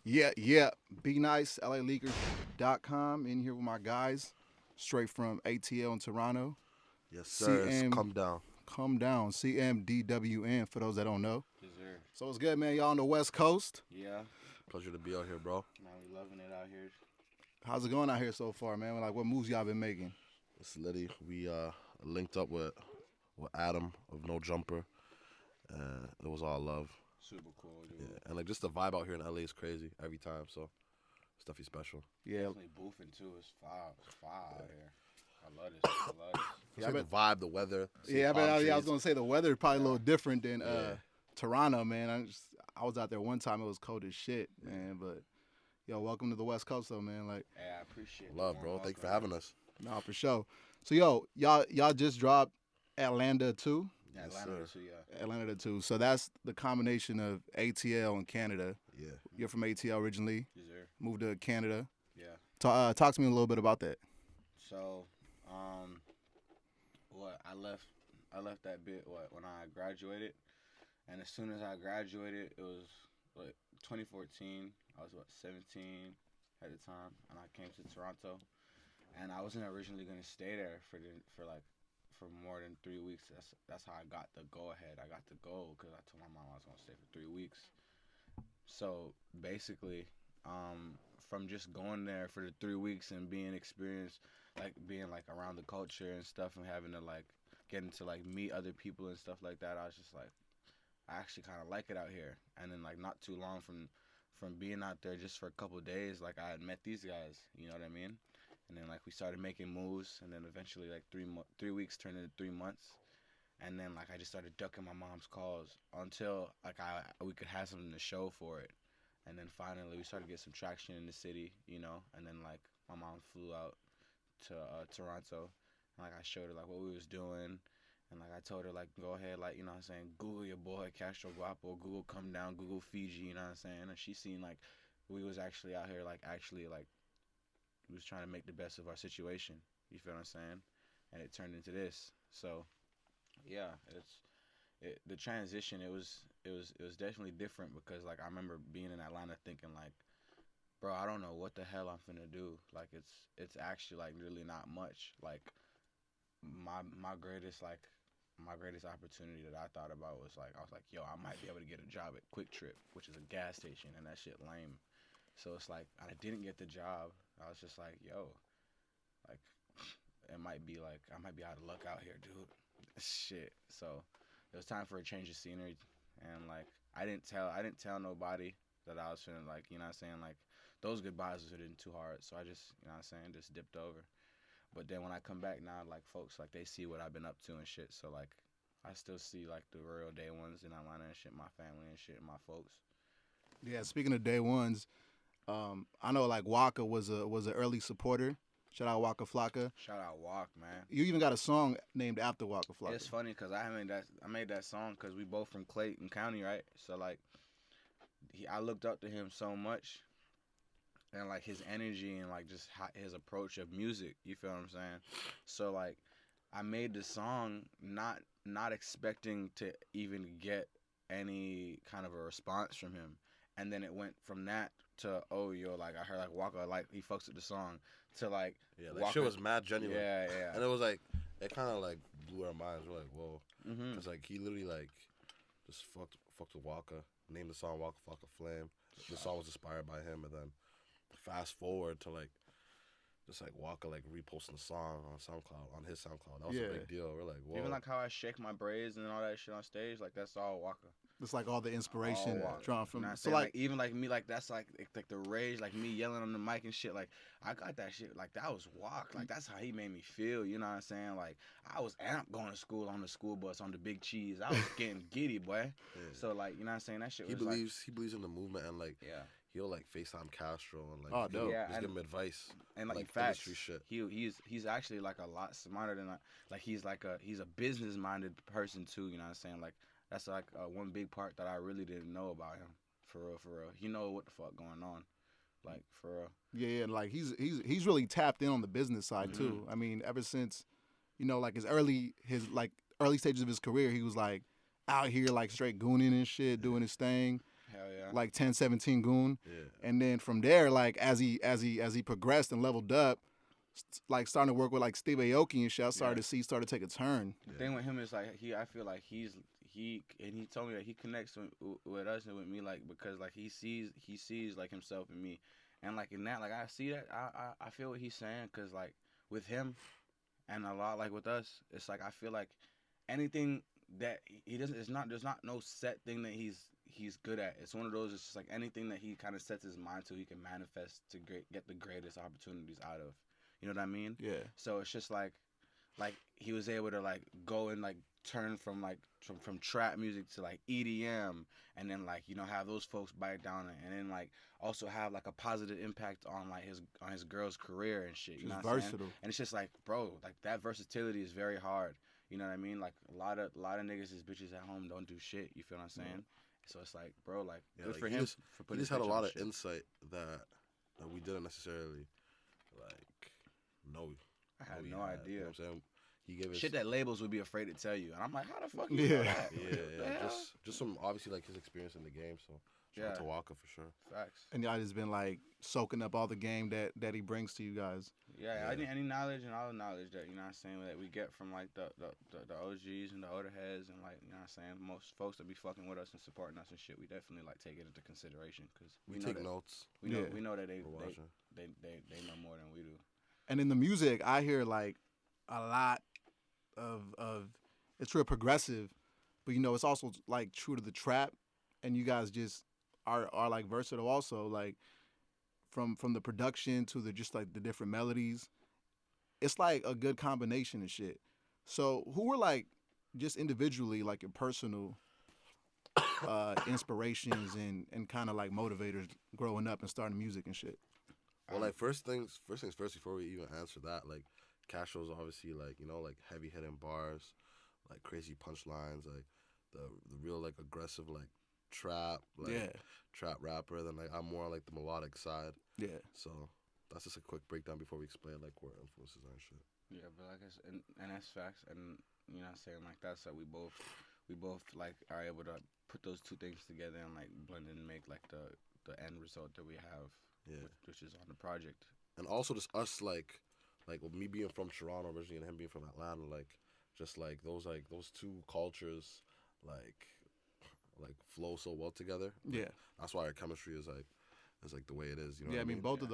Yeah. B-Nyce, LALeakers.com. In here with my guys, straight from ATL in Toronto. Yes, sir. It's CM, come down. come down. CMDWN for those that don't know. Yes, sir. So it's good, man. Y'all on the West Coast. Yeah, Pleasure to be out here, bro. man, we loving it out here. How's it going out here so far, man? Like, what moves y'all been making? It's Liddy. We linked up with Adam of No Jumper, and it was all love. Super cool, dude. Yeah, and like just the vibe out here in LA is crazy every time. So it's definitely special. Yeah, Definitely boofing too. It's fire out here. I love this. I love this. It's I like bet- the vibe, the weather. yeah. I, palm bet, I was trees. gonna say the weather is probably a little different than Yeah. Toronto, man. I was out there one time. It was cold as shit, man. But yo, welcome to the West Coast, though, man. Like, Hey, I appreciate Love, the bro. warm Thank you for welcome. having us. nah, for sure. So yo, y'all just dropped Atlanta 2. Yeah, Yes, Atlanta sir. too, yeah. Atlanta 2. So that's the combination of ATL and Canada. Yeah. You're from ATL originally, Yes, sir. moved to Canada. Yeah. Talk to me a little bit about that. So, what I left that bit when I graduated, and as soon as I graduated, it was like 2014. I was 17 at the time, and I came to Toronto, and I wasn't originally gonna stay there for more than 3 weeks. That's how I got the go ahead. I got the go because I told my mom I was gonna stay for 3 weeks. So basically, from just going there for the 3 weeks and being experienced, like being like around the culture and stuff, and having to like getting to like meet other people and stuff like that, I was just like, I actually kind of like it out here. And then like not too long from being out there just for a couple of days, like I had met these guys, you know what I mean? And then like we started making moves, and then eventually like 3 weeks turned into 3 months, and then like I just started ducking my mom's calls until like we could have something to show for it. And then finally we started to get some traction in the city, you know. And then like my mom flew out to Toronto, and like I showed her like what we was doing, and like I told her like go ahead, like you know what I'm saying, Google your boy Castro Guapo, Google come down, Google Fiji, you know what I'm saying. And she seen like we was actually out here like actually like we was trying to make the best of our situation. You feel what I'm saying? And it turned into this. So yeah, the transition. It was definitely different because like I remember being in Atlanta thinking like, bro, I don't know what the hell I'm finna do. Like it's actually like really not much. Like my greatest opportunity that I thought about was like I was like, yo, I might be able to get a job at Quick Trip, which is a gas station, and that shit lame. So it's like I didn't get the job. I was just like, yo, like it might be like I might be out of luck out here, dude. Shit. So it was time for a change of scenery, and like I didn't tell nobody that I was feeling like, you know what I'm saying, like those goodbyes was hitting too hard. So I just, you know what I'm saying, just dipped over. But then when I come back now, like folks like they see what I've been up to and shit. So like I still see like the real day ones in Atlanta and shit, my family and shit, my folks. Yeah, speaking of day ones, I know like Waka was an early supporter. Shout out Waka Flocka. Shout out Walk, man. You even got a song named after Waka Flocka. It's funny because I made that song because we both from Clayton County, right? So like I looked up to him so much, and like his energy and like just his approach of music. You feel what I'm saying? So like I made the song not expecting to even get any kind of a response from him, and then it went from that to oh yo like I heard like Walker like he fucks with the song to like Yeah, that Walker, shit was mad genuine. yeah. And it was like, it kind of like blew our minds. We're like, whoa. Mhm. Because like he literally like just fucked with Walker, named the song Walker Flocka Flame. The song was inspired by him, and then fast forward to like just like Walker like reposting the song on SoundCloud, on his SoundCloud. That was Yeah. a big deal. We're like, whoa. Even like how I shake my braids and all that shit on stage, like that's all Walker. It's like all the inspiration All Walker. drawn You from. know what I'm So saying? like, Like even like me, like that's like the rage, like me yelling on the mic and shit. Like I got that shit. Like that was Walk. Like that's how he made me feel. You know what I'm saying? Like I was amped going to school on the school bus on the big cheese. I was getting giddy, boy. Yeah. So like you know what I'm saying? That shit he was believes in the movement, and like like yeah. he'll like FaceTime Castro and like Oh, he'll dope. Yeah, just and- give him advice. And like, like, facts, industry shit. he's actually like a lot smarter than like he's a business minded person too. You know what I'm saying? Like that's like one big part that I really didn't know about him. For real, for real. He know what the fuck going on. Like for real. yeah, like he's really tapped in on the business side too. I mean, ever since, like his early stages of his career, he was like out here like straight gooning and shit, doing his thing. Hell yeah. like 1017 Goon. Yeah. And then from there, like as he progressed and leveled up, like starting to work with like Steve Aoki and shit, I started to see started to take a turn. The thing with him is like I feel like he told me that he connects with us and with me like because like he sees like himself in me, and like in that like I see that I feel what he's saying because like with him and a lot like with us, it's like I feel like anything that he doesn't, there's not no set thing that he's good at. It's one of those. It's just like anything that he kind of sets his mind to, he can manifest to get the greatest opportunities out of. You know what I mean? Yeah. So it's just like he was able to like go and like turn from like from trap music to like EDM, and then like have those folks bite down and then like also have like a positive impact on like his girl's career and shit. You know what I'm saying? And it's just like, bro, like that versatility is very hard. You know what I mean? Like a lot of niggas is bitches at home don't do shit. You feel what I'm saying? Yeah. So it's like, bro, like good for him. He just had a lot of insight that we didn't necessarily like know. I had no idea. You know what I'm saying? He gave us shit that labels would be afraid to tell you, and I'm like, how the fuck you know that? Yeah. Just some obviously like his experience in the game. So shout out to Walker for sure. Facts. And y'all just been like soaking up all the game that he brings to you guys. Yeah. I need any knowledge and all the knowledge that you know what I'm saying that we get from like the OGs and the older heads and like you know what I'm saying most folks that be fucking with us and supporting us and shit. We definitely like take it into consideration because we take notes. We know that they know more than we do. And in the music, I hear like a lot of it's real progressive, but it's also like true to the trap, and you guys just are like versatile also, like from the production to the just like the different melodies. It's like a good combination and shit. So who were like just individually like your personal inspirations and kind of like motivators growing up and starting music and shit? Well, like first things first, before we even answer that, like Castro's obviously like, like heavy hitting bars, like crazy punchlines, like the real like aggressive like trap rapper. Then like I'm more on like the melodic side. Yeah. So that's just a quick breakdown before we explain like where influences are and shit. Yeah, but like I said, and that's facts, and you know what I'm saying, like that's how we both like are able to put those two things together and like blend and make like the end result that we have. Yeah. Which is on the project. And also just us like with me being from Toronto originally and him being from Atlanta, like just like those two cultures like flow so well together. Yeah. That's why our chemistry is like the way it is. You know. Yeah, I mean both of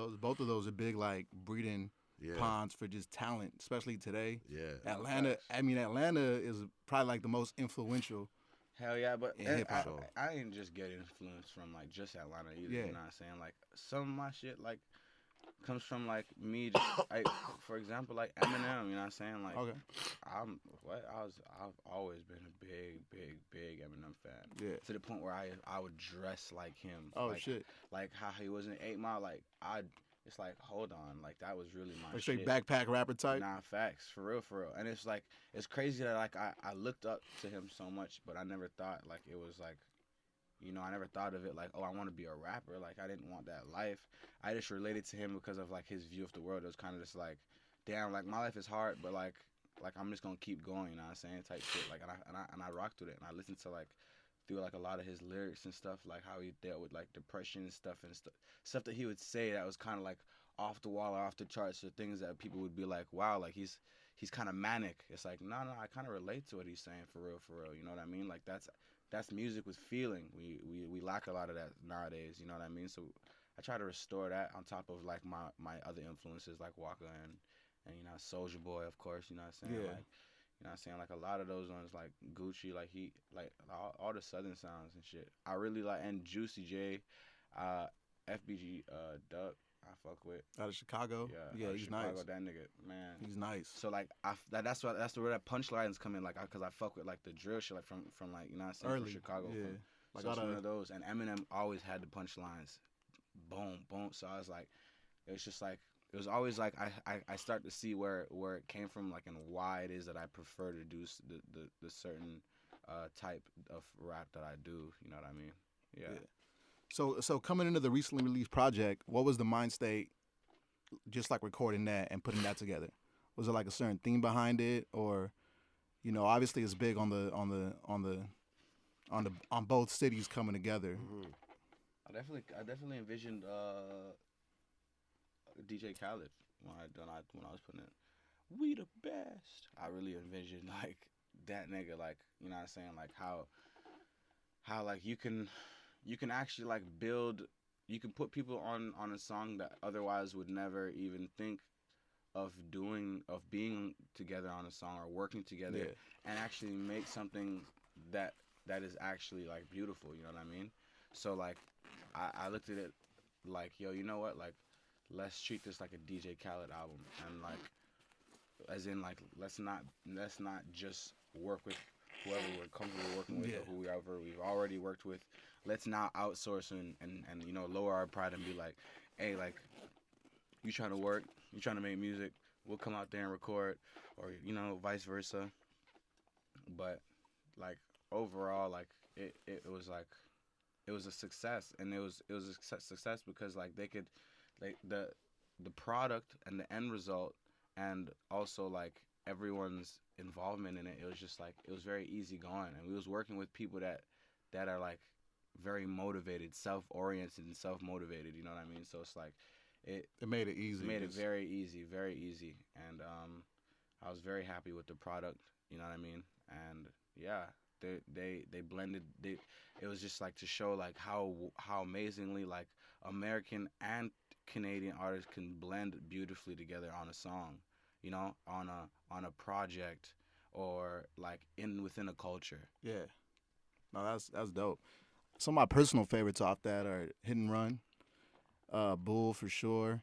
those are big like breeding ponds for just talent, especially today. Yeah. Atlanta is probably like the most influential. Hell yeah, but I ain't just get influence from like just Atlanta either. Yeah. You know what I'm saying? Like some of my shit like comes from like me just for example like Eminem, you know what I'm saying? Like I've always been a big Eminem fan. Yeah. To the point where I would dress like him. Oh like, shit. Like how he was in 8 Mile, like it's like, hold on, like that was really my straight backpack rapper type? Nah, facts, for real. And it's like, it's crazy that like I looked up to him so much, but I never thought like it was like, I never thought of it like, oh, I want to be a rapper. Like I didn't want that life. I just related to him because of like his view of the world. It was kind of just like, damn, like my life is hard, but like I'm just gonna keep going, you know what I'm saying, type shit. Like and I rocked with it, and I listened to like through like a lot of his lyrics and stuff, like how he dealt with like depression and stuff that he would say that was kind of like off the wall or off the charts, or things that people would be like, wow, like he's kind of manic. It's like, no, I kind of relate to what he's saying for real. You know what I mean? Like that's music with feeling. We lack a lot of that nowadays. You know what I mean? So I try to restore that on top of like my other influences like Waka and Soulja Boy, of course. You know what I'm saying? Yeah. Like, you know what I'm saying? Like a lot of those ones, like Gucci, like he, like all the Southern sounds and shit. I really like, and Juicy J, FBG, Duck, I fuck with. Out of Chicago? Yeah, he's Chicago, nice. That nigga, man. He's nice. So like, that's where that punchlines come in, like, cause I fuck with like the drill shit, like from like, you know what I'm saying? Early. From Chicago. Yeah. Like so it's one of those, and Eminem always had the punchlines. Boom, boom. So I was like, it was just like, it was always like I start to see where it came from, like, and why it is that I prefer to do the certain type of rap that I do. You know what I mean? Yeah. So coming into the recently released project, what was the mind state, just like recording that and putting that together? Was it like a certain theme behind it, or, obviously it's big on both cities coming together. Mm-hmm. I definitely envisioned DJ Khaled when I was putting it. We the best. I really envisioned like that nigga, like you know what I'm saying, like how like you can actually like build, you can put people on a song that otherwise would never even think of being together on a song or working together, and actually make something that is actually like beautiful. You know what I mean? So like I looked at it like, yo, you know what, like let's treat this like a DJ Khaled album, and like as in like let's not just work with whoever we're comfortable working with or whoever we've already worked with. Let's now outsource and you know, lower our pride and be like, hey, like you trying to work, you trying to make music, we'll come out there and record, or you know, vice versa. But like overall, like it was like it was a success, and it was a success because like they could like the product and the end result, and also like everyone's involvement in it. It was just like it was very easy going, and we was working with people that are like very motivated, self-oriented, and self-motivated. You know what I mean? So it's like it made it easy. It made it very easy, and I was very happy with the product. You know what I mean? And yeah, they blended. It was just like to show like how amazingly like American and Canadian artists can blend beautifully together on a song, you know, on a project, or like within a culture. Yeah, no, that's dope. Some of my personal favorites off that are Hit and Run, Bull for sure,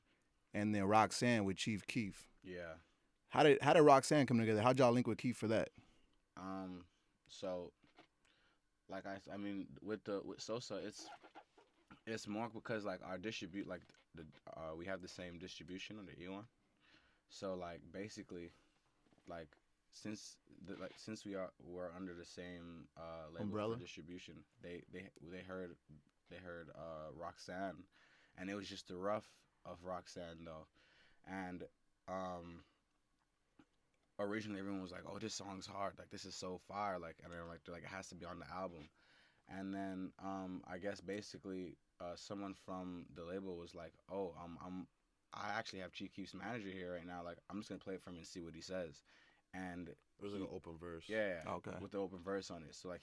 and then Roxanne with Chief Keef. Yeah. How did Roxanne come together? How'd y'all link with Keef for that? So like I mean with Sosa, it's more because like our we have the same distribution on the E1. So like basically, like since we're under the same label umbrella for distribution, they heard Roxanne, and it was just the rough of Roxanne though, and originally everyone was like, oh, this song's hard, like this is so fire, like, and they're like it has to be on the album, and then I guess basically someone from the label was like, oh, I actually have Chief Keef's manager here right now. Like, I'm just gonna play it for him and see what he says. And it was like an open verse. Yeah. Okay. With the open verse on it. So like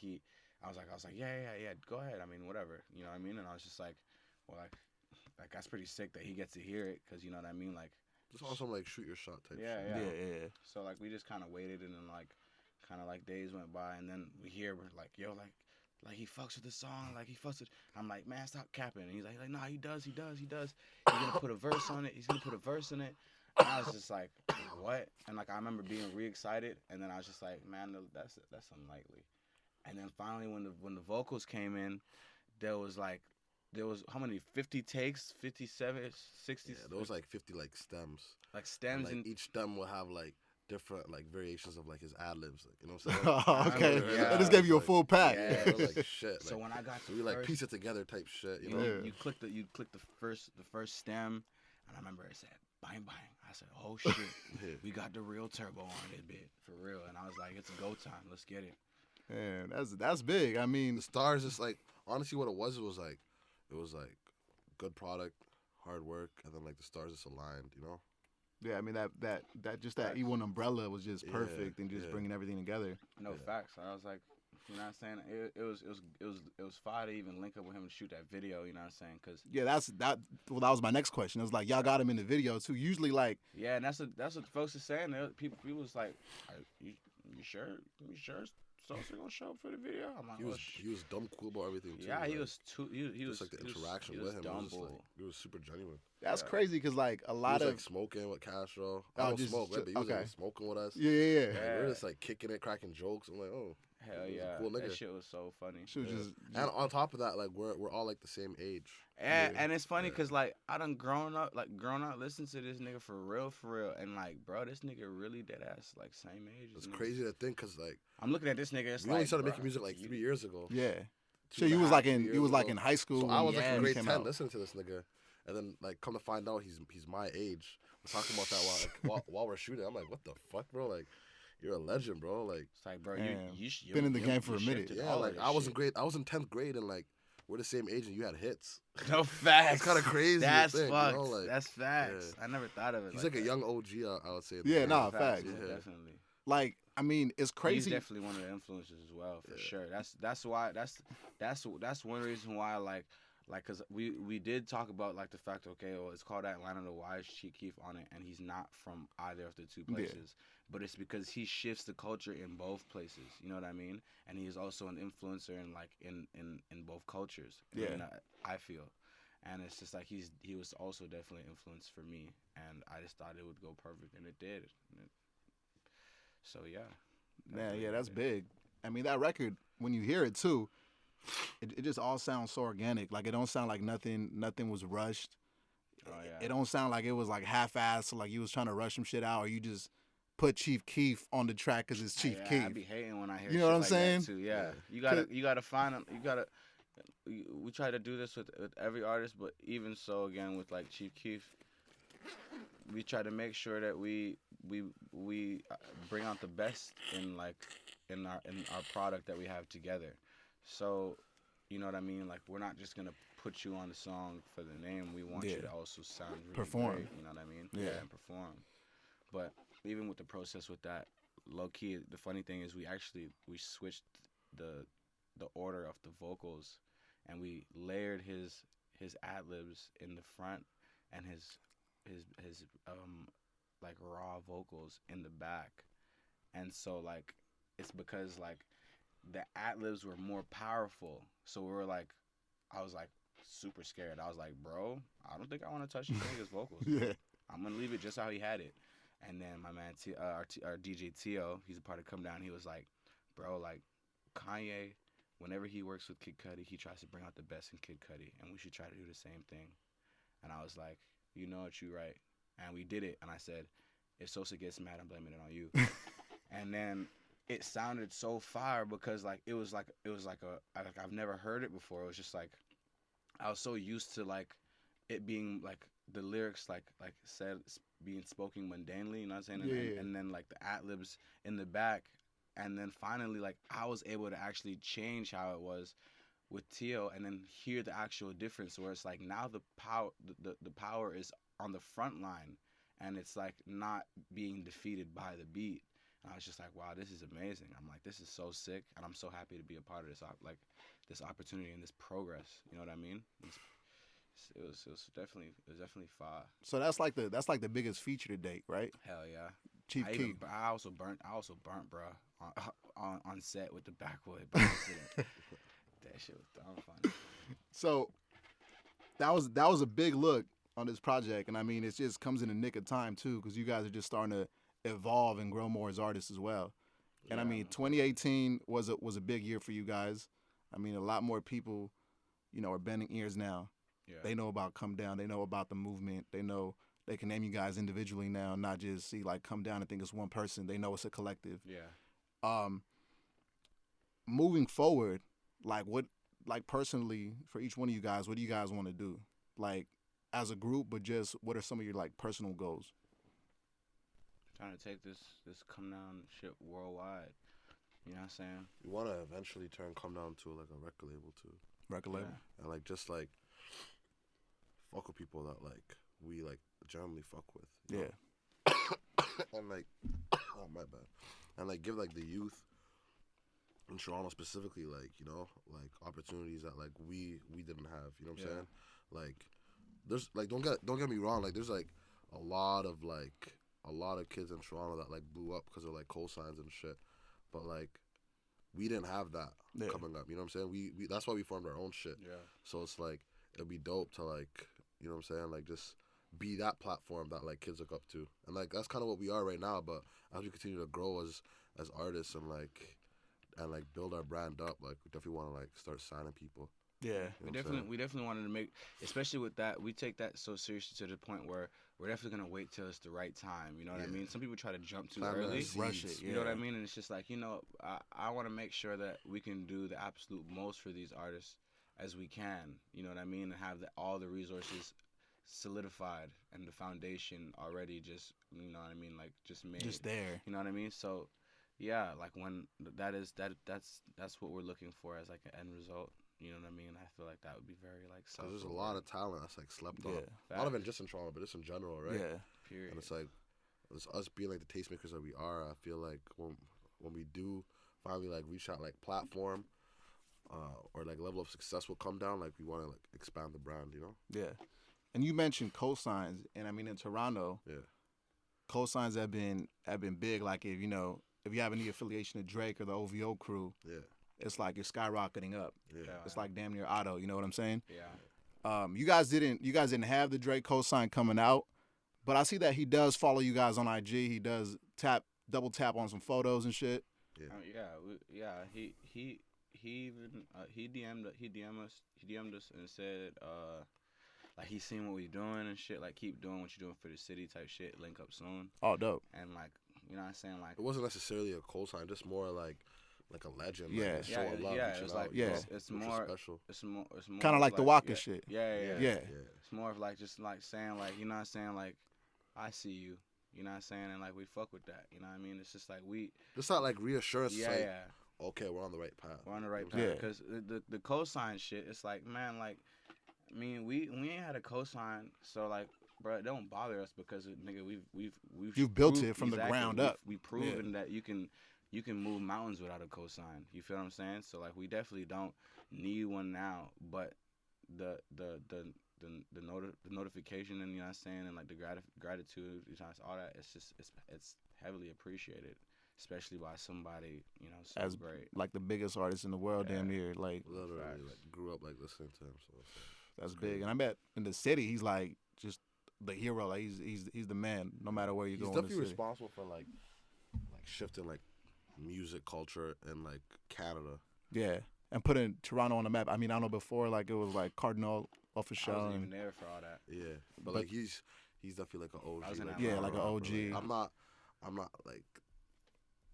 I was like, yeah, go ahead. I mean, whatever. You know what I mean? And I was just like, well, like that's pretty sick that he gets to hear it, because you know what I mean? Like, just also like shoot your shot type. Yeah, shit. Yeah. So like we just kind of waited, and then like kind of like days went by, and then we're like, yo, like he fucks with the song, like he fucks with. I'm like, man, stop capping. And he's like, nah, he does. He's gonna put a verse on it. And I was just like, what? And like I remember being re-excited, and then I was just like, man, that's unlikely. And then finally, when the vocals came in, there was how many? 50 takes, 57, 60. Yeah, there was like 50 like stems. Like stems, and and each stem will have like different like variations of like his ad libs, like, you know what I'm saying? Oh, okay. Yeah. They just gave you a like, full pack. Yeah, it was like shit. So like, when I got to we like piece it together type shit, you know? Yeah. you click the first stem, and I remember it said bang bang. I said, oh shit, we got the real turbo on this bit for real. And I was like, it's go time, let's get it. Man, that's big. I mean, The Stars is like, honestly what it was like good product, hard work, and then like the stars just aligned, you know? yeah, I mean that just that E1 umbrella was just perfect, and just bringing everything together. No facts. I was like, you know what I'm saying? It was fire to even link up with him and shoot that video. You know what I'm saying? Cause Yeah, that was my next question. It was like, y'all got him in the video too. Usually, like, yeah, and that's what folks are saying. People was like, you sure Sosa gonna show up for the video? I'm like, He was dumb cool about everything too. yeah, like, he was like the interaction with him. It was super genuine. that's crazy because like a lot he was, of like smoking with Castro. I Oh, don't just- smoke, right? But he was okay. like, smoking with us. yeah. And we were just like kicking it, cracking jokes. I'm like, oh, hell he was a yeah, cool nigga. that shit was so funny. She was just And on top of that, like we're all like the same age. And it's funny because like I done grown up listening to this nigga for real, and like, bro, this nigga really dead ass like same age. It's crazy to think, cause like I'm looking at this nigga. It's we like, only started bro, making music like 3 years ago. yeah. 2 So and you a was half, like 3 in years ago. in high school. So when I was like Yeah. in he grade came 10 out. listening to this nigga, and then like come to find out he's my age. We're talking about that while we're shooting. I'm like, what the fuck, bro? Like, you're a legend, bro. Like, It's like, bro, Man. you Been in the game for a minute. shifted yeah, all of like this I was in shit. grade. I was in 10th grade, and like we're the same age and you had hits. No facts. It's kind of crazy. That's to think, fucked. You know? Like, That's facts. yeah. I never thought of it. He's like like a that. young OG, I would say. Yeah, nah, facts. Yeah, Yeah. definitely. Like, I mean, it's crazy. He's definitely one of the influences as well, for sure. That's why that's one reason why cause we did talk about like the fact, okay, well, it's called Atlanada. Why is Chief Keef on it? And he's not from either of the two places. But it's because he shifts the culture in both places. You know what I mean? And he is also an influencer in both cultures. Yeah. And I feel. And it's just like he was also definitely an influence for me. And I just thought it would go perfect, and it did. So yeah. Man, yeah, that's big. I mean, that record, when you hear it too, it just all sounds so organic. Like, it don't sound like nothing was rushed. Oh yeah. It don't sound like it was like half-assed, like you was trying to rush some shit out, or you just put Chief Keef on the track because it's Chief Keef. I be hating when I hear You know what I'm shit saying? like that too. Yeah. You gotta find them. We try to do this with every artist, but even so, again, with like Chief Keef, we try to make sure that we bring out the best in our product that we have together. So, you know what I mean? Like, we're not just gonna put you on the song for the name. We want you to also sound really Perform. great, you know what I mean? Yeah. And perform. But even with the process with that, low key, the funny thing is we switched the order of the vocals, and we layered his ad-libs in the front and his like raw vocals in the back. And so like it's because like the ad-libs were more powerful. So we were like, I was like super scared. I was like, bro, I don't think I want to touch this nigga's vocals. Yeah. I'm gonna leave it just how he had it. And then my man our DJ Tio, he's a part of Come Down, he was like, bro, like Kanye, whenever he works with Kid Cudi, he tries to bring out the best in Kid Cudi, and we should try to do the same thing. And I was like, you know what, you right. And we did it, and I said, if Sosa gets mad, I'm blaming it on you. And then it sounded so fire because like it was like I've never heard it before. It was just like I was so used to like it being like the lyrics like said being spoken mundanely, you know what I'm saying? And then like the ad-libs in the back, and then finally like I was able to actually change how it was with Tio, and then hear the actual difference where it's like now the power is on the front line, and it's like not being defeated by the beat. And I was just like, wow, this is amazing. I'm like, this is so sick, and I'm so happy to be a part of this this opportunity and this progress. You know what I mean? It was definitely fire. So that's like the biggest feature to date, right? Hell yeah. Chief Keef. I also burnt, bro, on set with the backwood. That shit was dumb funny. So that was a big look on this project, and I mean it just comes in the nick of time too, because you guys are just starting to evolve and grow more as artists as well. And I mean 2018 was a big year for you guys. I mean a lot more people, are bending ears now. Yeah. They know about Come Down. They know about the movement. They know they can name you guys individually now, not just see like Come Down and think it's one person. They know it's a collective. Yeah. Moving forward, like personally for each one of you guys, what do you guys want to do? Like as a group, but just what are some of your like personal goals? Trying to take this Come Down shit worldwide. You know what I'm saying? We want to eventually turn Come Down to like a record label too. Record label. And like just like fuck with people that like we like generally fuck with. You know? And like, oh my bad. And like give like the youth in Toronto specifically like like opportunities that like we didn't have. You know what I'm saying? Like there's like don't get me wrong. Like there's like a lot of kids in Toronto that like blew up because of like cosigns and shit. But like we didn't have that coming up. You know what I'm saying? We that's why we formed our own shit. Yeah. So it's like it'd be dope to like you know what I'm saying, like just be that platform that like kids look up to. And like that's kind of what we are right now, but as we continue to grow as artists and build our brand up, like we definitely want to like start signing people. Yeah. We definitely wanted to make, especially with that, we take that so seriously to the point where we're definitely gonna wait till it's the right time. You know what I mean? Some people try to jump too early, rush it. You know what I mean? And it's just like I want to make sure that we can do the absolute most for these artists as we can. You know what I mean? And have all the resources solidified and the foundation already just like just made. Just there. You know what I mean? So yeah, like when that's what we're looking for as like an end result. You know what I mean? I feel like that would be very like. Cause there's a lot of talent that's like slept on. Yeah. Not even just in Toronto, but just in general, right? Yeah. Period. And it's like, it's us being like the tastemakers that we are. I feel like when we do finally like reach that like platform, or like level of success will come down. Like we want to like expand the brand, you know? Yeah. And you mentioned cosigns, and I mean in Toronto, cosigns have been big. Like if you have any affiliation to Drake or the OVO crew, it's like you're skyrocketing up. Yeah. It's like damn near auto. You know what I'm saying? Yeah. You guys didn't have the Drake cosign coming out, but I see that he does follow you guys on IG. He does double tap on some photos and shit. Yeah. He DM'd us and said like he's seen what we doing and shit. Like keep doing what you're doing for the city type shit. Link up soon. Oh, dope. And like you know what I'm saying, like it wasn't necessarily a cosign, just more like a legend. Yeah. Like showing love. Yeah. It's like it's more special. It's more kind of like the Waka shit. Yeah. It's more of like just like saying like you know what I'm saying, like I see you. You know what I'm saying? And like we fuck with that. You know what I mean? It's just like we just not like reassurance. Yeah, like, okay, we're on the right path. We're on the right path. Yeah. Because the cosign shit, it's like, man, like, I mean, we ain't had a cosign, so like, bro, it don't bother us because nigga, we've you've built it from the ground up. We've proven that you can move mountains without a cosign. You feel what I'm saying? So like, we definitely don't need one now, but the notification and you know what I'm saying, and like the gratitude, you know, all that, it's heavily appreciated, especially by somebody you know so as great, like the biggest artist in the world, damn near, like literally like grew up like listening to him, so that's big. And I bet in the city he's like just the hero, like he's the man no matter where you go. He's in the definitely city. responsible for like shifting like music culture in like Canada. Yeah, and putting Toronto on the map. I mean, I know before like it was like Cardinal official. I wasn't even there for all that. Yeah, but like he's definitely like an OG. I was in like, that like an OG. Like, I'm not like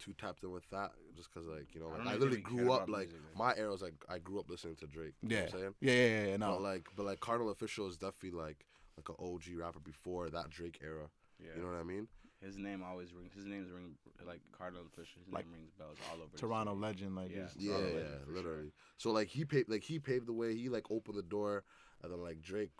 too tapped in with that just because like you know like, I I don't literally even grew care up about like music, my era was like I grew up listening to Drake. You know what I'm saying? Yeah. No. But like Cardinal Official is definitely like an OG rapper before that Drake era. Yeah. You know what I mean? His name always rings. His name's ring like Cardinal Official. His Like name rings bells all over. Toronto the city. legend, like Yeah. just- Yeah, Toronto legend, for literally. sure. So like he paved the way. He like opened the door, and then like Drake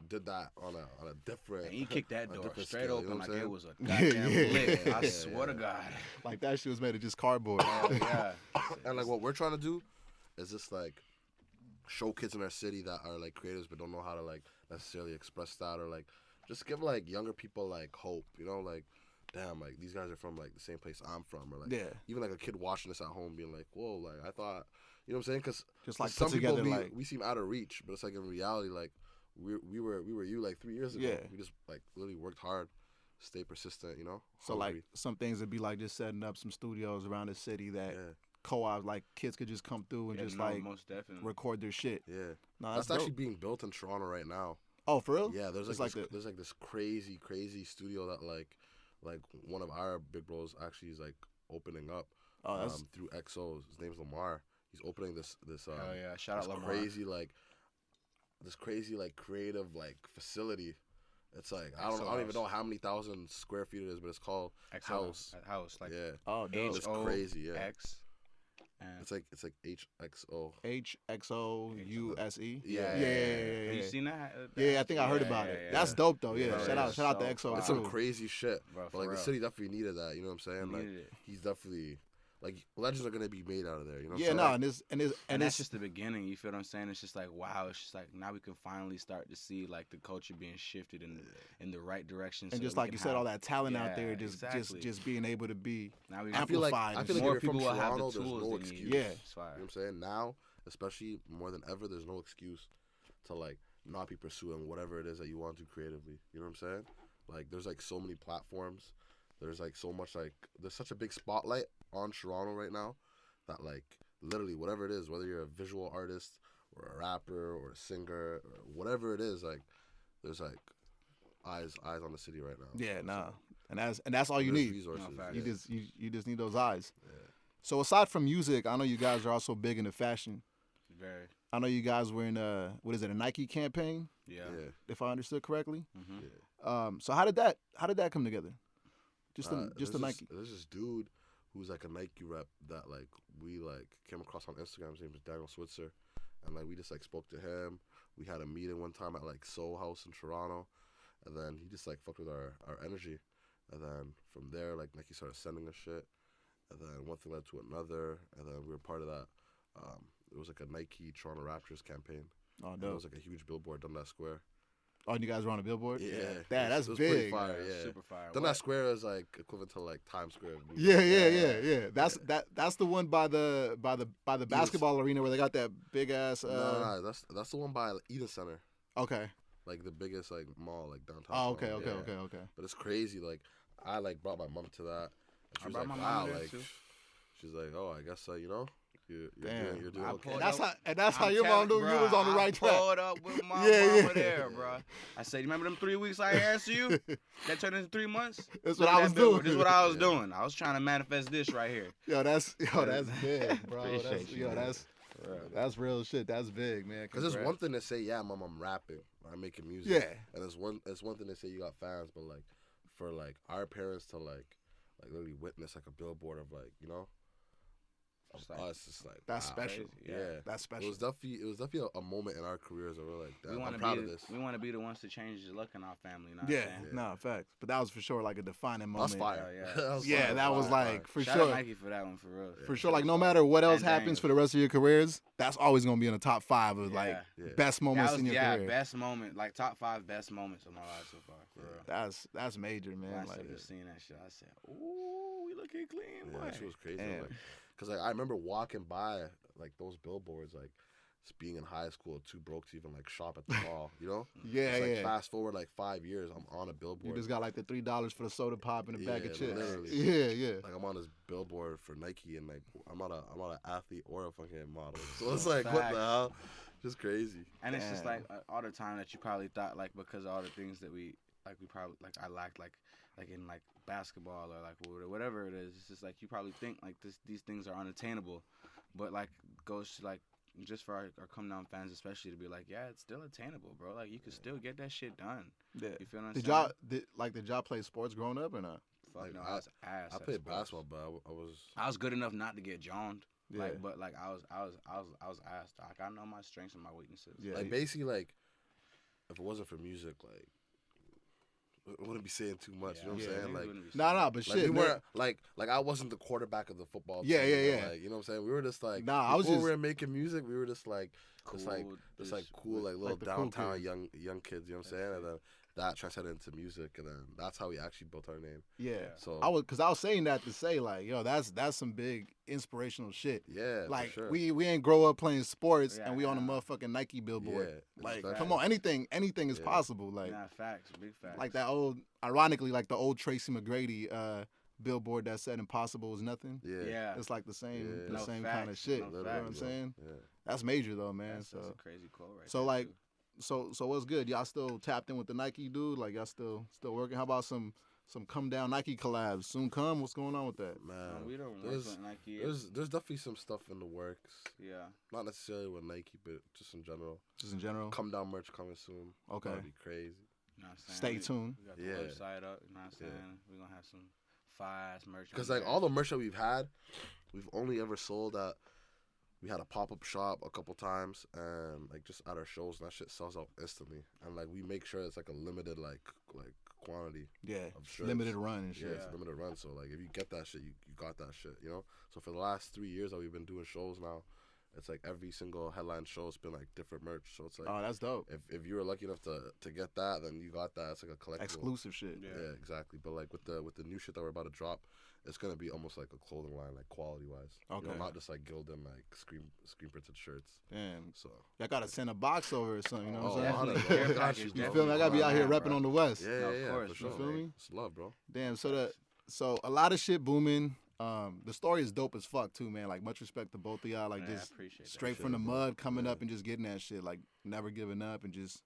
did that on a different. And he kicked that a door different straight scale, you know open what like I'm it saying? was a goddamn Yeah. lick. I Yeah, swear to yeah. God. like that shit was made of just cardboard. Oh, yeah. And like what we're trying to do is just like show kids in our city that are like creatives but don't know how to like necessarily express that, or like just give like younger people like hope, you know, like damn, like these guys are from like the same place I'm from, or like even like a kid watching this at home being like, whoa, like I thought, you know what I'm saying? Because Just like some put people together, we seem out of reach, but it's like in reality, like we were you like 3 years ago. Yeah. We just like literally worked hard, stay persistent, you know. So like some things would be like just setting up some studios around the city that co-op, like kids could just come through and just like most definitely record their shit. Yeah, No, that's dope. actually being built in Toronto right now. Oh, for real? Yeah, there's It's like, like there's like this crazy studio that like one of our big bros actually is like opening up through XOs. His name's Lamar. He's opening this hell yeah, shout out Lamar. crazy like creative like facility. It's like I don't even know how many thousand square feet it is, but it's called House. House, like Yeah. Oh, dope. It's crazy, yeah. X. And It's like HXO. HXOUSE. Yeah. Have you seen that? Yeah, I think I heard about it. That's dope though. Yeah, Bro, shout out it's to so XO. fire. It's too. some crazy shit. Bro, But for like the real. city definitely needed that, you know what I'm saying? Like Needed it. he's definitely like legends are gonna be made out of there, you know what Yeah, I'm no, saying? And that's just the beginning. You feel what I'm saying? It's just like wow. It's just like now we can finally start to see like the culture being shifted in the right direction. and so just that we like you can said, have- all that talent out Yeah, there, exactly. just being able to be Now we I feel like amplified. and if shit. more you're from people will have the Toronto, there's tools no they excuse. need. Yeah. It's fire. You know what I'm saying? Now, especially more than ever, there's no excuse to like not be pursuing whatever it is that you want to creatively. You know what I'm saying? Like there's like so many platforms. There's like so much like there's such a big spotlight on Toronto right now that like literally whatever it is, whether you're a visual artist or a rapper or a singer or whatever it is, like there's like eyes on the city right now. Yeah, nah, and that's all you There's need. resources. No, facts. yeah. You just need those eyes. Yeah. So aside from music, I know you guys are also big into fashion. Very. I know you guys were in a Nike campaign, Yeah. Yeah. if I understood correctly. Mm-hmm. Yeah. So how did that come together? Just the There's Nike. There's this dude who's like a Nike rep that like we like came across on Instagram. His name is Daniel Switzer, and like we just like spoke to him. We had a meeting one time at like Soul House in Toronto, and then he just like fucked with our energy, and then from there like Nike started sending us shit, and then one thing led to another, and then we were part of that. It was like a Nike Toronto Raptors campaign. Oh, And dope. it was like a huge billboard, Dundas Square. Oh, and you guys were on a billboard? Yeah, That's it was big. Pretty fire, yeah. Super fire. Dundas Square is like equivalent to like Times Square. Yeah. That's the one by the basketball arena where they got that big ass. No, that's the one by Eden Center, Okay. like the biggest like mall like downtown. Oh, okay, Toronto. okay, Yeah. okay. But it's crazy. Like I like brought my mom to that. And she I was brought like, my wow, mom there, like too. she's like, oh, I guess you know, you're Damn. doing I okay. pulled And that's how I'm your mom telling- knew you bruh, was on the right I track. pulled up with my Yeah, mama yeah. there, bro. I said, you remember them 3 weeks I answered you? That turned into 3 months? That's Look what at I was that billboard. doing. This is what I was Yeah. doing. I was trying to manifest this right here. Yo, that's big, bro. Appreciate you, man. That's real shit. That's big, man. Because it's Congrats. one thing to say, yeah, mom, I'm rapping, I'm making music. Yeah. And it's one thing to say you got fans, but like for like our parents to like literally witness like a billboard of like, you know, of Just like- us, it's like That's wow. special. Yeah. That's It special. was definitely a moment in our careers where we're like, We damn, want I'm to proud be of this. we want to be the ones to change the look in our family. You know what Yeah, I'm saying? no, facts. But that was for sure like a defining moment. That's fire. Yeah, yeah. That was fire, like for Shout sure. out Nike for that one, for real. For sure, like no matter what else And happens Daniels. for the rest of your careers, that's always gonna be in the top 5 of like Yeah. Yeah. best moments That was, in your career. best moment, like top 5 best moments of my life so far, for real. That's major, When man. I Like, started seeing that shit, I said, "Ooh, we looking clean, Yeah, boy." that shit was crazy. Damn. Like, cause like I remember walking by like those billboards, like just being in high school, too broke to even like shop at the mall. You know? yeah, It's like yeah. fast forward like 5 years, I'm on a You billboard. just got like the $3 for the soda pop and a bag of Yeah, chips. literally. Yeah. Like I'm on this billboard for Nike, and like I'm not an athlete or a fucking model. So it's like, what Facts. the hell? Just crazy. And it's just Damn. like all the time that you probably thought, like, because of all the things that we probably like I lacked, like in like basketball or like whatever it is. It's just like you probably think like these things are unattainable, but like goes to like just for our come down fans especially to be like, yeah, it's still attainable, bro. Like you can still get that shit done. Yeah. You feel what I'm Did saying? y'all play sports growing up or not? Fuck Like, no, I- I was ass. I at played sports. basketball, but I was good enough not to get joned. Yeah. Like, but like I was ass. Like I know my strengths and my weaknesses. Yeah. like basically like if it wasn't for music, like I wouldn't be saying too much. You know what Yeah. I'm saying? Niggas Like. wouldn't be Nah, saying- but Like shit, we man. weren't like I wasn't the quarterback of the football team. Yeah, yeah, you know, yeah. Like, you know what I'm saying? We were just like Nah, I was before just- we were making music, we were just like Cool, just like cool like little the cool downtown kids. young kids, you know what I'm saying? And then that transcended into music, and then that's how we actually built our name. Yeah. So I was saying that to say like, yo, that's some big inspirational shit. yeah, Like for sure. we ain't grow up playing sports Yeah, and we on a yeah. motherfucking Nike billboard. Yeah, Like, exactly. come on, anything is Yeah. possible. Like Nah, facts, big facts. like that old, ironically, like the old Tracy McGrady billboard that said "Impossible is nothing." Yeah, Yeah. It's like the same, Yeah. the No same facts, kind of shit. no You know what facts, I'm bro. saying? Yeah. That's major though, man. That's a So crazy quote right so there, like, too. so what's good? Y'all still tapped in with the Nike dude? Like y'all still working? How about some come down Nike collabs soon? Come? What's going on with that? Man, we don't work there's with Nike. there's definitely some stuff in the works. Yeah. Not necessarily with Nike, but just in general. Just in general. Come down merch coming soon. Okay. That'd be crazy. You know what I'm saying? Stay We- tuned. We got the Yeah. website up. You know what I'm saying? Yeah. We're gonna have some fire merch. Because like all the merch that we've had, we've only ever sold at. We had a pop-up shop a couple times, and like just at our shows, and that shit sells out instantly. And like we make sure it's like a limited like quantity Yeah. of shirts. Limited run and Yeah, shit. it's a limited run. So like if you get that shit, you got that shit. You know. So for the last 3 years that we've been doing shows now, it's like every single headline show has been like different merch. So it's like Oh, that's dope. if you were lucky enough to get that, then you got that. It's like a collectible. Exclusive shit. Yeah. Yeah, exactly. But like with the new shit that we're about to drop, it's gonna be almost like a clothing line, like quality wise. Okay. You know, not just like Gildan like screen printed shirts. Damn. So Y'all gotta send a box over or something. You know what Oh, I'm Definitely. saying? Care Got package, you, You definitely. feel me? I gotta be out here Yeah, repping bro. on the West. yeah, No, of yeah, course, for sure. you feel me? It's love, bro. Damn. So a lot of shit booming. The story is dope as fuck too, man. Like much respect to both of y'all. Like Man, I just appreciate that straight shit, from the bro. mud, coming Yeah. up and just getting that shit. Like never giving up and just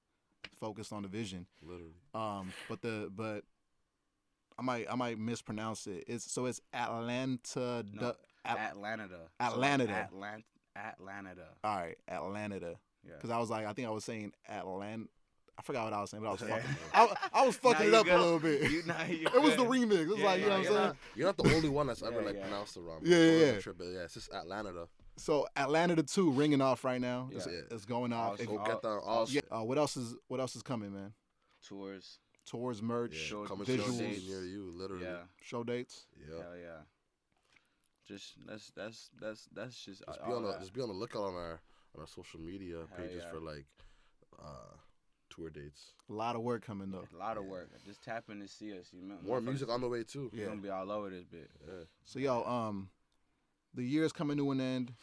focused on the vision. Literally. But I might mispronounce it. It's Atlanta. No, Atlanada. Atlanada. Atlanada. All right, Atlanada. Yeah. Because I think I was saying Atlant. I forgot what I was saying, but I was Yeah. fucking. I was fucking Nah, it you up good. a little bit. It was the remix. It was Yeah, like, you know yeah, what I'm yeah. saying? You're not the only one that's ever Yeah, like yeah. pronounced it wrong. Yeah, yeah, yeah. Trip, but yeah, it's just Atlanada. So Atlanada 2 ringing off right now. Yeah. It's going off. Also- Go get that. All Yeah. What else is coming, man? Tours. Tours, merch, Yeah, Show- coming to visuals, a city near you, literally. Yeah. show dates. Yeah. Hell yeah. Just that's just Just all that. be on the lookout on our social media Hell pages yeah. for like tour dates. A lot of work coming though. A lot of work. Just tap in to see us. You know, More music on the way too. We're gonna be all over this bit. Yeah. So yo, the year's coming to an end.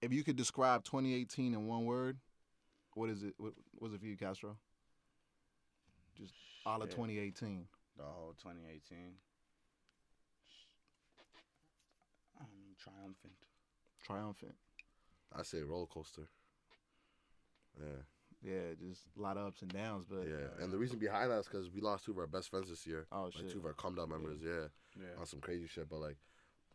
If you could describe 2018 in one word, what is it? What was it for you, Castro? Just all of Shit. 2018. The whole 2018. Triumphant. Triumphant. I say roller coaster. Yeah. Yeah, just a lot of ups and downs, but Yeah. And the reason behind that is because we lost 2 of our best friends this year. oh Like shit. 2 of our Calm Down members, yeah. Yeah. On some crazy shit. But like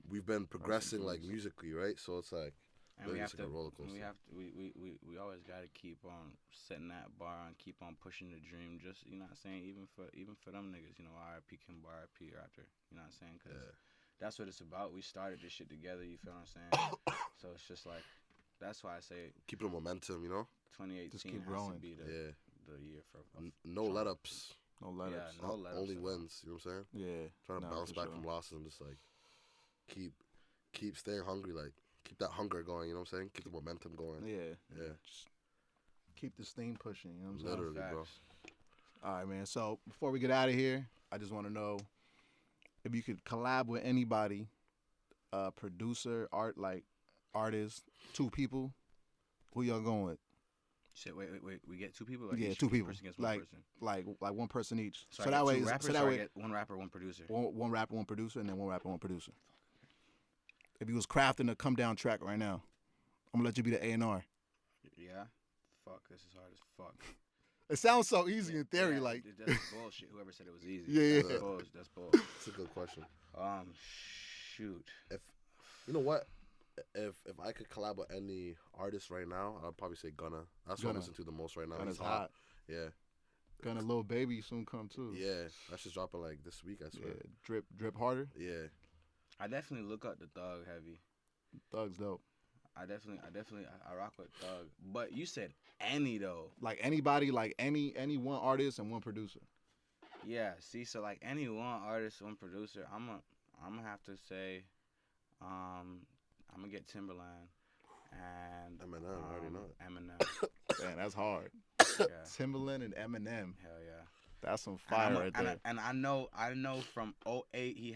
we've been progressing like peace. musically, right? So it's like And really we have just to. like a roller coaster. We have to. We always got to keep on setting that bar and keep on pushing the dream. Just you know what I'm saying. Even for them niggas, you know, R.I.P. Kimbo, R.I.P. Raptor. You know what I'm saying? Because Yeah. that's what it's about. We started this shit together. You feel what I'm saying? So it's just like that's why I say Keeping the momentum, you know? 2018 Just keep has growing. to be Yeah. the year for. No let ups. No let Yeah, ups. no let ups Only at all. wins. You know what I'm saying? Yeah. Trying to Nah, bounce for back sure. from losses and just like keep staying hungry, like keep that hunger going, you know what I'm saying? Keep the momentum going. Yeah. Yeah. Just keep the steam pushing. You know what I'm saying? Literally, bro. Facts. All right, man. So before we get out of here, I just want to know if you could collab with anybody, producer, artist, 2 people. Who y'all going with? Shit, wait. We get 2 people. Like Yeah, each 2 people. person gets one Like person. like 1 person each. So, So I that get way, 2 rappers, so that or I way, get 1 rapper, 1 producer. one rapper, 1 producer, and then 1 rapper, 1 producer. If you was crafting a come down track right now, I'm gonna let you be the A&R. Yeah. Fuck, this is hard as fuck. It sounds so easy in theory, Yeah, like that's bullshit. Whoever said it was easy. Yeah, That's yeah. bullshit. That's bullshit. It's a good question. Shoot. If you know what? If I could collab with any artist right now, I'd probably say Gunna. That's what I Gunna. listen to the most right now. Gunna's He's hot. Yeah. Gonna Little Baby soon come too. Yeah. That's just dropping like this week, I Yeah, swear. drip harder. Yeah. I definitely look up the Thug heavy. Thug's dope. I rock with Thug. But you said any though. Like anybody, like any 1 artist and 1 producer. Yeah. See, so like any one artist, 1 producer, I'm gonna have to say, I'm gonna get Timberland and Eminem, I already know it. Eminem. Man, that's hard. Yeah. Timberland and Eminem. Hell yeah. That's some fire right there. And I know from 08 he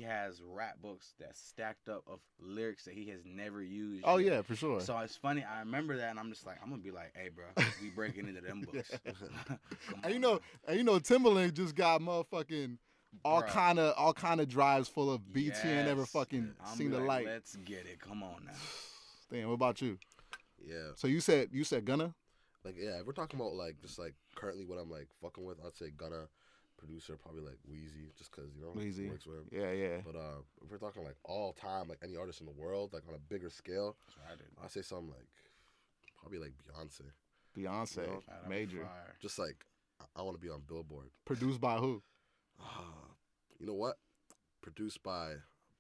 has rap books that stacked up of lyrics that he has never used. Oh yet. yeah, for sure. So it's funny. I remember that, and I'm just like, I'm gonna be like, "Hey, bro, we breaking into them books." Come And on, you know, Timberland just got motherfucking all Bruh. kind of drives full of BT and never Yes. fucking I'm seen the like, light. Let's get it. Come on now. Damn, what about you? Yeah. So you said Gunna? Like yeah, if we're talking about like just like currently what I'm like fucking with, I'd say Gunna. Producer probably like Wheezy, just cause you know Wheezy. works with him. Yeah. But if we're talking like all time, like any artist in the world, like on a bigger scale, That's what I did. I'd say something like probably like Beyonce. Beyonce, You know, That'd be major. fire. Just like I want to be on Billboard. Produced by who? You know what? Produced by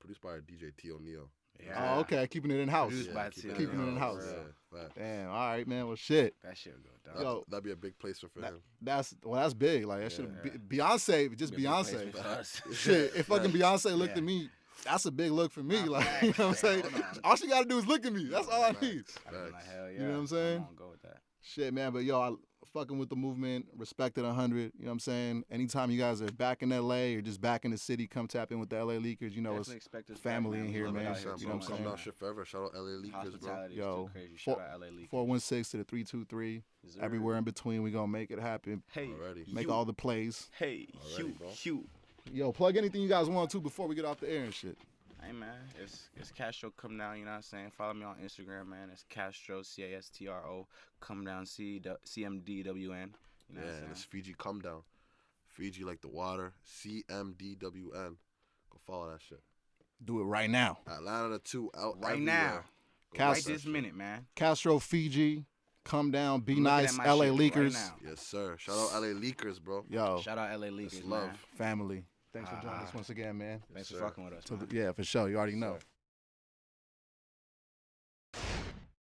DJ T O'Neil. Yeah. Oh, okay, keeping it in house. Produced by keep T. it Keeping it in house. Yeah, fact. Damn. All right, man. Well, shit. That shit would go down. Yo, That'd be a big placement for him. That's big. Like that should Yeah. Beyonce, just Be a big Beyonce. placement for us. Shit, if fucking Beyonce looked Yeah. at me, that's a big look for me. Nah, Like, facts. you know what I'm saying? Hold on. All she gotta do is look at me. That's all I Facts. need. I'd be like, Facts. hell yeah. You know what I'm saying? I'm gonna go with that. Shit, man. But yo, I fucking with the movement, respect it 100. You know what I'm saying? Anytime you guys are back in LA or just back in the city, come tap in with the LA Leakers. You know, Definitely expect us family back, in We here, love it man. out You here know too, what I'm man. saying? Come down shit forever. Shout out LA Leakers, bro. Hospitality Yo, is too crazy. four- Shout out LA Leakers. 416 to the 323. Yes, sir. Everywhere in between, we gonna make it happen. Hey, Already. Make you. all the plays. Hey, Already, bro. Hugh. Yo, plug anything you guys want to before we get off the air and shit. Hey man, it's Castro come down. You know what I'm saying? Follow me on Instagram, man. It's Castro CASTRO come down CMDWN. You know Yeah, what I'm and saying? it's Fiji Come Down. Fiji like the water. CMDWN. Go follow that shit. Do it right now. Atlanta 2 out Right everywhere. now. Go Right watch that this shit. minute, man. Castro, Fiji, come down. Be I'm looking nice. at my LA shit right Leakers. now. Yes, sir. Shout out LA Leakers, bro. Yo, Shout out LA Leakers, That's love. man. family. Thanks for joining us once again, man. Thanks Yes, for sir. fucking with us. So man. yeah, for sure. You already know. Sir.